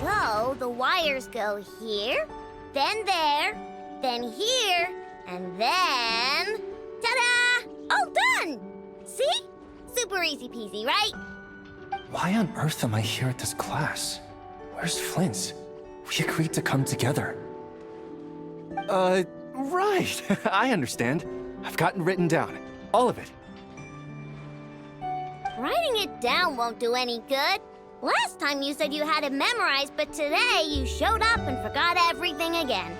So the wires go here, then there, then here, and then... Ta-da! All done! See? Super easy peasy, right? Why on earth am I here at this class? Where's Flins? We agreed to come together. Right. I understand. I've gotten written down. All of it. Writing it down won't do any good. Last time you said you had it memorized, but today you showed up and forgot everything again.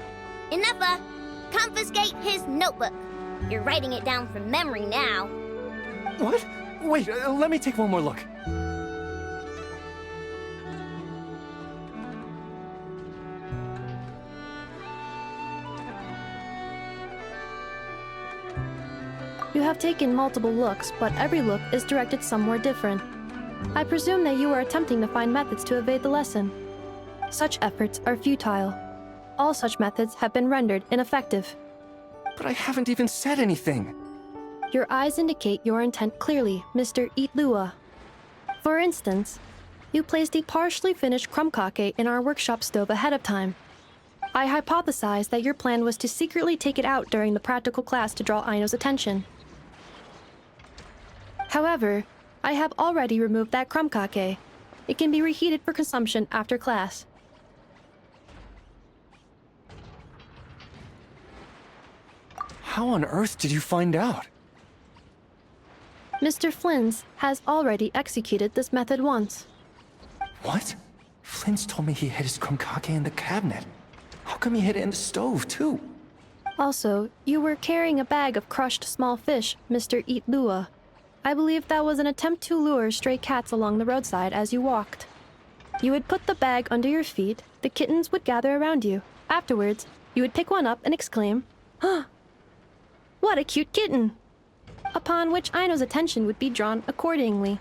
Ineffa, confiscate his notebook. You're writing it down from memory now. What? Wait, let me take one more look. You have taken multiple looks, but every look is directed somewhere different. I presume that you are attempting to find methods to evade the lesson. Such efforts are futile. All such methods have been rendered ineffective. But I haven't even said anything. Your eyes indicate your intent clearly, Mr. Illuga. For instance, you placed a partially finished crumb-kake in our workshop stove ahead of time. I hypothesized that your plan was to secretly take it out during the practical class to draw Aino's attention. However, I have already removed that crumb-kake. It can be reheated for consumption after class. How on earth did you find out? Mr. Flins has already executed this method once. What? Flins told me he hid his crumb-kake in the cabinet. How come he hid it in the stove, too? Also, you were carrying a bag of crushed small fish, Mr. Illuga. I believe that was an attempt to lure stray cats along the roadside as you walked. You would put the bag under your feet, the kittens would gather around you. Afterwards, you would pick one up and exclaim, "Huh! What a cute kitten!" Upon which Aino's attention would be drawn accordingly.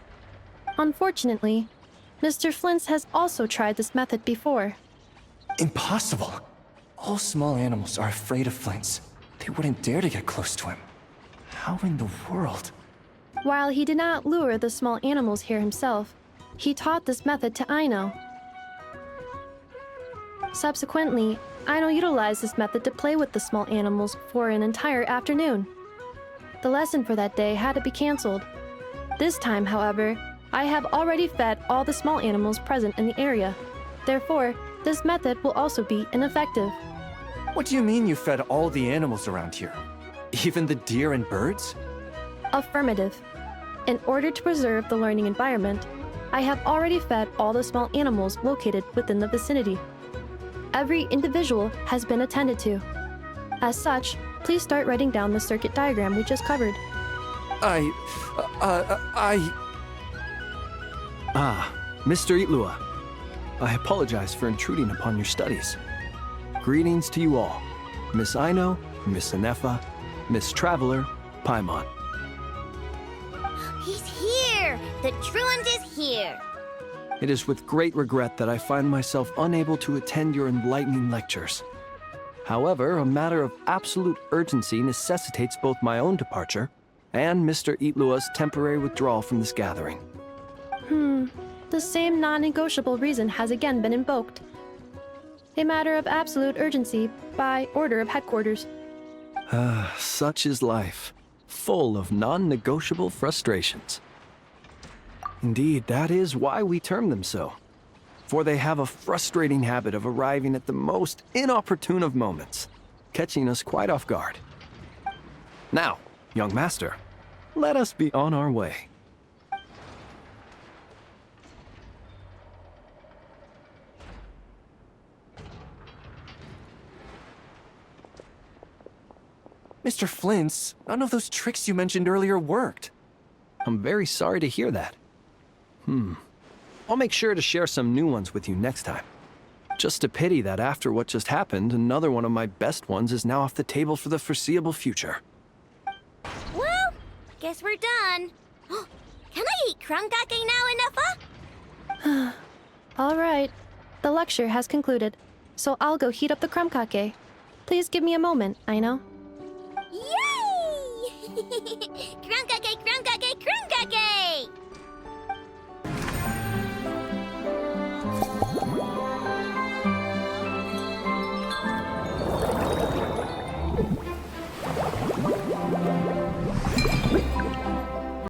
Unfortunately, Mr. Flins has also tried this method before. Impossible. All small animals are afraid of Flins. They wouldn't dare to get close to him. How in the world? While he did not lure the small animals here himself, he taught this method to Aino. Subsequently, Aino utilized this method to play with the small animals for an entire afternoon. The lesson for that day had to be cancelled. This time, however, I have already fed all the small animals present in the area. Therefore, this method will also be ineffective. What do you mean you fed all the animals around here? Even the deer and birds? Affirmative. In order to preserve the learning environment, I have already fed all the small animals located within the vicinity. Every individual has been attended to. As such, please start writing down the circuit diagram we just covered. Mr. Illuga. I apologize for intruding upon your studies. Greetings to you all. Miss Aino, Miss Ineffa, Miss Traveler, Paimon. He's here! The truant is here! It is with great regret that I find myself unable to attend your enlightening lectures. However, a matter of absolute urgency necessitates both my own departure and Mr. Illuga's temporary withdrawal from this gathering. The same non-negotiable reason has again been invoked. A matter of absolute urgency by order of headquarters. Such is life, full of non-negotiable frustrations. Indeed, that is why we term them so. For they have a frustrating habit of arriving at the most inopportune of moments, catching us quite off guard. Now, young master, let us be on our way. Mr. Flins, none of those tricks you mentioned earlier worked. I'm very sorry to hear that. I'll make sure to share some new ones with you next time. Just a pity that after what just happened, another one of my best ones is now off the table for the foreseeable future. Well, guess we're done. Can I eat crumb-kake now, Ineffa? All right. The lecture has concluded, so I'll go heat up the crumb-kake. Please give me a moment, Aino. Yay!